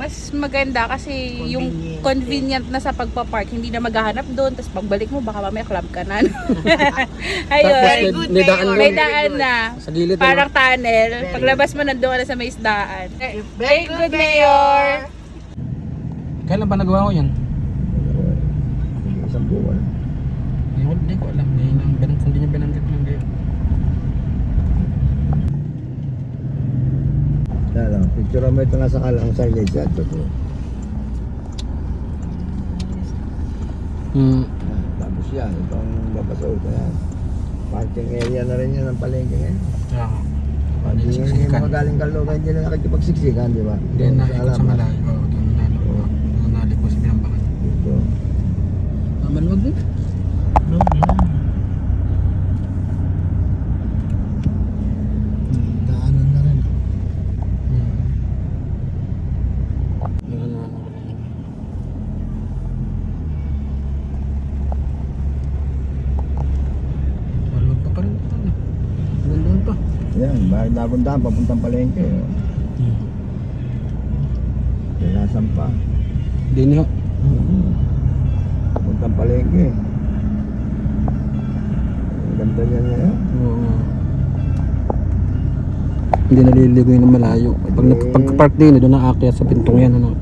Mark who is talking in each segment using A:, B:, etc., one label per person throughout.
A: Mas maganda kasi yung convenient na sa pagpapark, hindi na maghahanap doon, tapos pagbalik mo baka mamaya club ka na. Ayun, may daan na.
B: Sa gilid
A: Parang tunnel. Paglabas mo nandoon na sa may isdaan. Very good, Mayor!
B: Kailan ba nagawa ko yan?
C: Isang buwan.
B: Hindi ko alam. Hindi niya binanggit ng gayon.
C: Picture mo ito nasa kalang sa light sa ito. Tapos yan, itong babasol ko yan. Parking area na rin yan ng palengke ngayon. Hindi yung mga galing Caloocan, hindi na nakikipagsiksikan, di ba?
B: Hindi na ikot sa malayo. Doon naliko sa pinambangan.
C: Dito.
B: Maluwag din? No,
C: Daanan na rin.
B: Maluwag pa rin. Doon pa.
C: Yan, bakit napuntahan, papuntang palengke. Pinasan pa.
B: Hindi niyo.
C: Papuntang palengke. Ang ganda niya ngayon.
B: Oo. Hindi naliligoy ng malayo. Pagka-park din, doon naakyat sa pintong yan. Ano?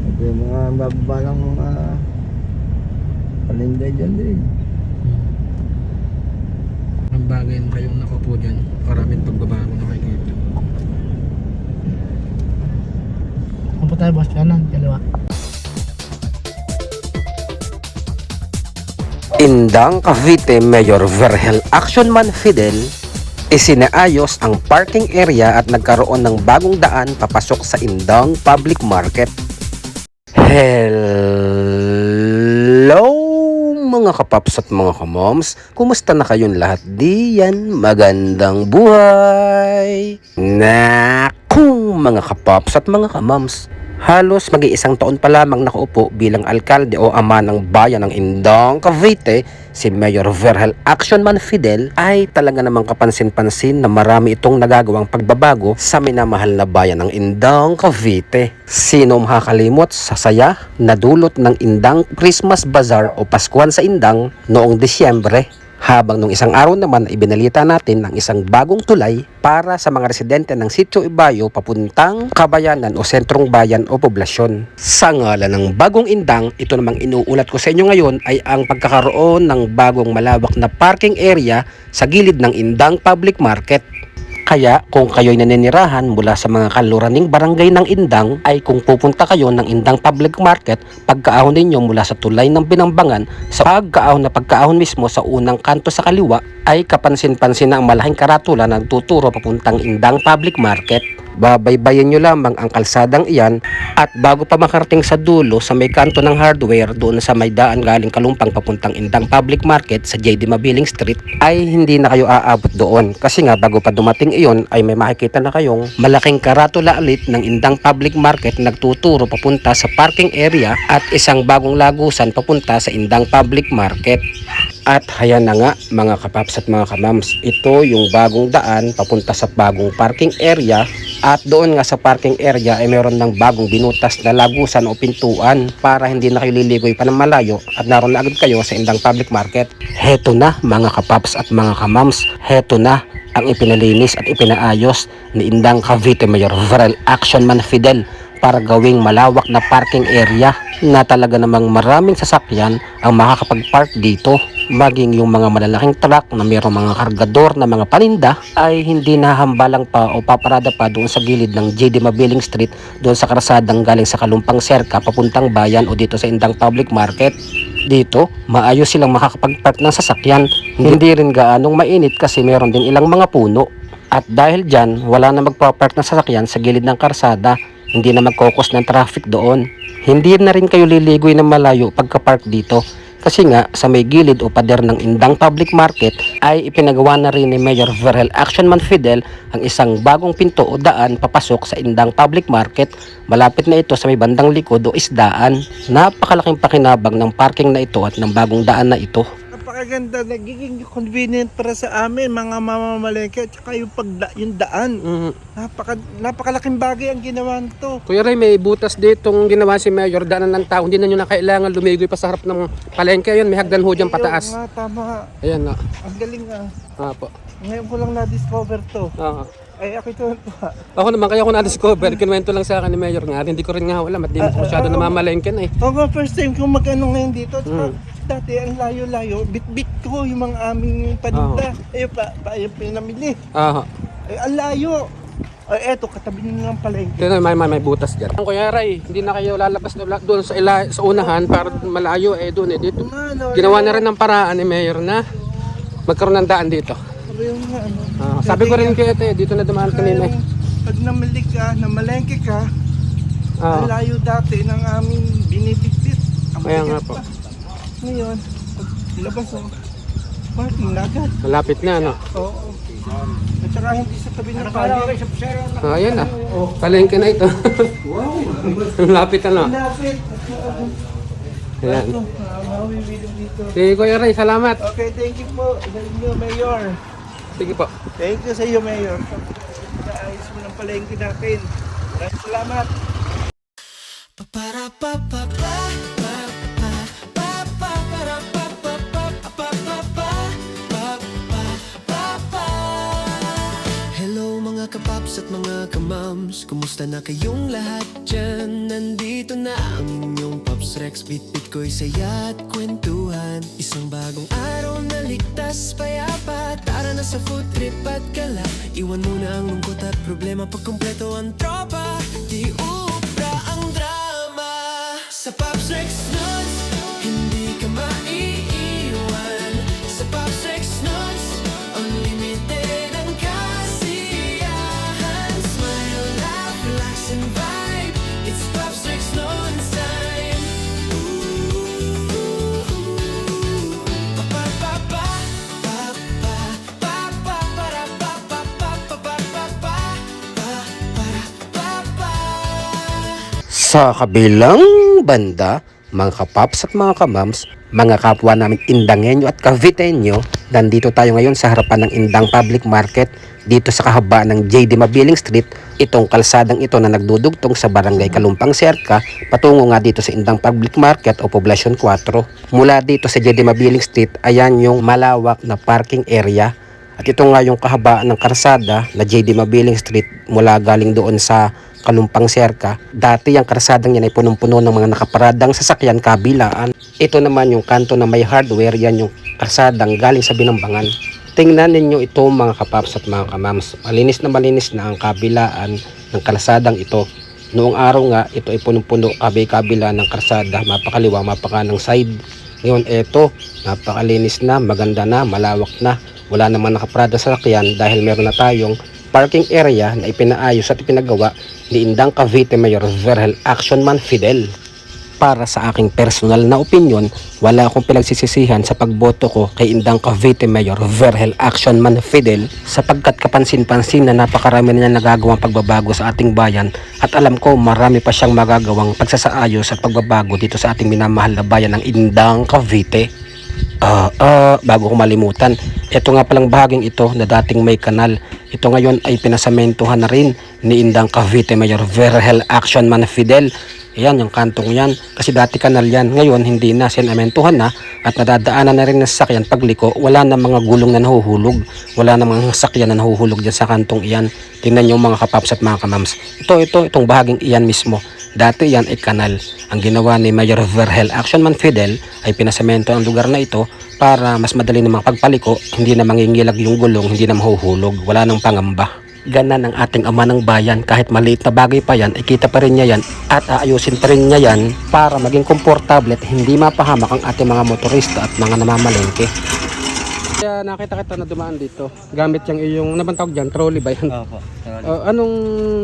C: Ito yung mga mababalang mga palinday dyan din.
B: Ang bagay na kayong nakupo dyan. Maraming pagbabago na kayo dito.
D: Kung pa tayo boss, kanan, kaliwa.
E: Indang Cavite Mayor Vergel Actionman Fidel isinaayos ang parking area at nagkaroon ng bagong daan papasok sa Indang Public Market. Hello mga kapaps at mga kamoms, kumusta na kayong lahat diyan? Magandang buhay! Naku mga kapaps at mga kamoms, halos mag-iisang taon pa lamang nakaupo bilang alkalde o ama ng bayan ng Indang Cavite, si Mayor Vergel Actionman Fidel ay talaga namang kapansin-pansin na marami itong nagagawang pagbabago sa minamahal na bayan ng Indang Cavite. Sino makakalimot sa saya na dulot ng Indang Christmas Bazaar o Paskuhan sa Indang noong Disyembre? Habang nung isang araw naman ay binalita natin ang isang bagong tulay para sa mga residente ng Sitio Ibayo papuntang Kabayanan o Sentrong Bayan o Poblasyon. Sa ngalan ng bagong Indang, ito namang inuulat ko sa inyo ngayon ay ang pagkakaroon ng bagong malawak na parking area sa gilid ng Indang Public Market. Kaya kung kayo'y naninirahan mula sa mga kaluraning barangay ng Indang ay kung pupunta kayo ng Indang Public Market, pagkaahon ninyo mula sa tulay ng Binambangan sa pagkaahon mismo sa unang kanto sa kaliwa ay kapansin-pansin na ang malaking karatula na nagtuturo papuntang Indang Public Market. Babaybayin nyo lamang ang kalsadang iyan at bago pa makarating sa dulo sa may kanto ng hardware doon sa may daan galing Kalumpang papuntang Indang Public Market sa J.D. Mabiling Street ay hindi na kayo aabot doon kasi nga bago pa dumating iyon ay may makikita na kayong malaking karatula ulit ng Indang Public Market nagtuturo papunta sa parking area at isang bagong lagusan papunta sa Indang Public Market. At hayan na nga mga kapaps at mga kamams, ito yung bagong daan papunta sa bagong parking area at doon nga sa parking area ay meron ng bagong binutas na lagusan o pintuan para hindi na kayo liligoy pa ng malayo at naroon na agad kayo sa Indang Public Market. Heto na mga kapaps at mga kamams, heto na ang ipinalinis at ipinaayos ni Indang Cavite Mayor Vergel Actionman Fidel para gawing malawak na parking area na talaga namang maraming sasakyan ang makakapag-park dito. Maging yung mga malalaking truck na mayroong mga kargador na mga paninda ay hindi nahambalang pa o paparada pa doon sa gilid ng J.D. Mabiling Street doon sa karasadang galing sa Kalumpang Serka papuntang bayan o dito sa Indang Public Market. Dito, maayos silang makakapag-park ng sasakyan. Hindi rin gaanong mainit kasi meron din ilang mga puno. At dahil dyan, wala na magpapark ng sasakyan sa gilid ng karsada. Hindi na magkokos ng traffic doon. Hindi na rin kayo liligoy ng malayo pagka-park dito. Kasi nga sa may gilid o pader ng Indang Public Market ay ipinagawa na rin ni Mayor Vergel Actionman Fidel ang isang bagong pinto o daan papasok sa Indang Public Market. Malapit na ito sa may bandang likod o isdaan. Napakalaking pakinabang ng parking na ito at ng bagong daan na ito.
F: napakaganda, nagiging convenient para sa amin mga mamamalengke at saka yung daan. Napakalaking bagay ang ginawa nito.
B: Kuya Ray, may butas ditong ginawa si Mayor, daanan ng tao. Hindi na nyo na kailangan lumigoy pa sa harap ng palengke. Ayun, may hagdan ho dyan pataas.
F: Oo nga, tama.
B: Ayan na.
F: Ang galing
B: Po.
F: Ngayon ko lang na-discover to. Ay, ako ito.
B: Ako naman, kaya ako na-discover. Kinuwento lang sa akin ni Mayor nga. Hindi ko rin nga alam at di mo masyado namamalengke na eh.
F: Oo, first time ko mag-ano ngayon dito. Dati ang layo-layo, bit-bit ko yung mga aming paninda. Ayun, pinamili. Ay, ang layo. Ay, eto, katabi nyo ng palengke.
B: Ito na, may butas dyan. Kuya Ray, hindi na kayo lalabas doon sa unahan para malayo doon dito. Ginawa na rin ng paraan ni Mayor na magkaroon ng daan dito. Sabi ko rin kayo dito na dumaan kanina.
F: Pag namili ka, namalengke ka, ang layo dati ng aming binibitbit.
B: Kaya nga po.
F: Ngayon, pag labas parking na agad.
B: Malapit na, ano?
F: Oo. At saka hindi sa tabi ng palengke.
B: Ayan na. Palengke na ito. Lapit na.
F: Lapit.
B: Ayan. Sige, Kuya Ray, salamat.
F: Okay, thank you po. Thank you, Mayor.
B: Sige po.
F: Thank you sa iyo, Mayor. Naayos mo ng palengke natin. Maraming salamat.
G: Hello mga kapaps at mga kamams, kumusta na kayong lahat dyan? Nandito na ang inyong Paps Rex, bit-bit ko'y saya at kwentuhan. Isang bagong araw na ligtas, payapa, tara na sa food trip at gala. Iwan mo na ang lungkot at problema, pag kumpleto ang tropa, di ubra ang drama. Sa Paps Rex Nuts, hindi ka maiiwan. Sa Paps Rex Nuts, unlimited ang kasiyahan. Smile, laugh, relax and vibe. It's Paps Rex Nuts time.
E: Sa kabilang banda, mga kapaps at mga kamams, mga kapwa naming Indangenyo at Caviteño, nandito tayo ngayon sa harapan ng Indang Public Market dito sa kahabaan ng JD Mabiling Street. Itong kalsadang ito na nagdudugtong sa Barangay Kalumpang Serca patungo nga dito sa Indang Public Market o Poblacion 4. Mula dito sa JD Mabiling Street, ayan yung malawak na parking area. At ito nga yung kahabaan ng karsada na JD Mabiling Street mula galing doon sa Kalumpang Serca. Dati yung karsadang yan ay punong-puno ng mga nakaparadang sasakyan kabilaan. Ito naman yung kanto na may hardware, yan yung karsadang galing sa Binambangan. Tingnan ninyo ito mga kapaps at mga kamams. Malinis na ang kabilaan ng kalsadang ito. Noong araw nga, ito ay punong-puno kabila ng karsada, mapakaliwa, mapakanang side. Ngayon ito, napakalinis na, maganda na, malawak na. Wala namang nakaparada sa sasakyan dahil meron na tayong parking area na ipinaayos at ipinagawa ni Indang Cavite Mayor Vergel Actionman Fidel. Para sa aking personal na opinion, wala akong pinagsisisihan sa pagboto ko kay Indang Cavite Mayor Vergel Actionman Fidel sapagkat kapansin-pansin na napakarami na niya nagagawang pagbabago sa ating bayan at alam ko marami pa siyang magagawang pagsasaayos at pagbabago dito sa ating minamahal na bayan ng Indang Cavite. Bago ko malimutan, ito nga palang bahaging ito na dating may kanal. Ito ngayon ay pinasamentuhan na rin ni Indang Cavite Mayor Vergel Actionman Fidel. Ayan, yung kantong yan. Kasi dati kanal yan. Ngayon, hindi na. Sinamentuhan na at nadadaanan na rin ng sasakyan pagliko. Wala na mga gulong na nahuhulog. Wala na mga sasakyan na nahuhulog dyan sa kantong iyan. Tingnan nyo mga kapaps at mga kamams. Itong bahaging iyan mismo. Dati yan ay kanal. Ang ginawa ni Mayor Vergel Actionman Fidel ay pinasemento ang lugar na ito para mas madali namang pagpaliko, hindi na mangingilag yung gulong, hindi na mahuhulog, wala nang pangamba. Ganan ang ating ama ng bayan, kahit maliit na bagay pa yan, ikita pa rin niya yan at aayusin pa rin niya yan para maging komportable at hindi mapahamak ang ating mga motorista at mga namamalengke.
B: Kaya nakita kita na dumaan dito. Gamit yung iyong, nabantawag dyan, trolley ba yan?
H: Opo.
B: Anong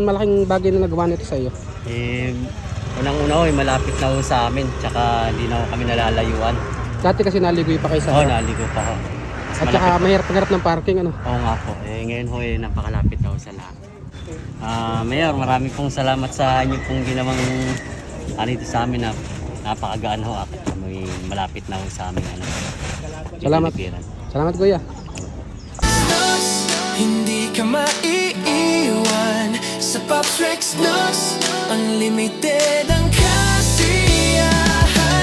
B: malaking bagay na nagawa nito sa iyo?
H: Unang-una malapit na ho sa amin, tsaka hindi na ho kami nalalayuan.
B: Dati kasi naligoy pa kayo sa
H: Naligo pa ho.
B: at saka mahirap ng parking, ano?
H: Oo nga po. Ngayon ho, napakalapit na ho sa lahat. Mayor, maraming pong salamat sa inyo pong ginawang dito sa amin na napakagaan ho. At malapit na ho sa amin.
B: Salamat.
H: Pilipinas.
B: Salamat kuya.
G: Hindi ka maiiwan sa Pops Rex Nuts. Unlimited ang kasiyahan.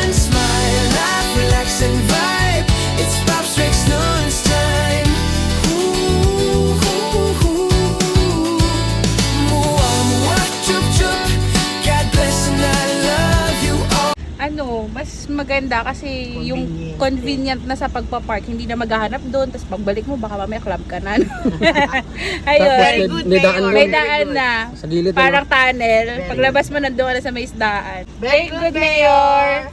G: Smile, laugh, relax and vibe. It's Pops Rex Nuts time. Ooh, ooh, ooh. Mua, mua, chup, chup. God bless and I love you all.
A: Ano, mas maganda kasi yung convenient na sa pagpapark, hindi na maghahanap doon, tapos pagbalik mo baka mamaya club ka na. Ayun.
B: May daan
A: May
B: lang.
A: daan na.
B: Sa gilid.
A: Parang tunnel. Paglabas mo nandoon na sa may isdaan. Very good, Mayor!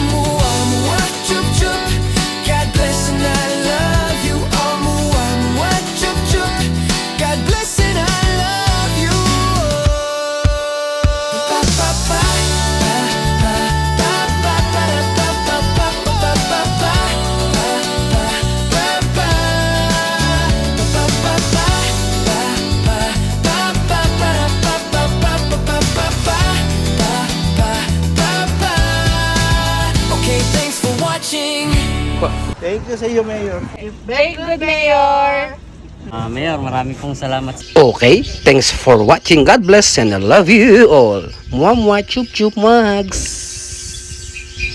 G: Mua, mua, chup, chup. God bless and I love you all. Mua, mua, chup, chup. God bless and I love you all. Pa, pa, pa. Okay, thanks for watching.
F: Thank you sa iyo, Mayor.
A: Very good, Mayor!
H: Mayor, marami pong salamat.
E: Okay, thanks for watching. God bless and I love you all. Mwah, chup chup mugs.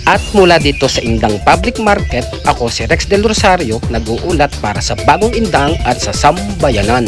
E: At mula dito sa Indang Public Market, ako si Rex Del Rosario, nag-uulat para sa Bagong Indang at sa Sambayanan.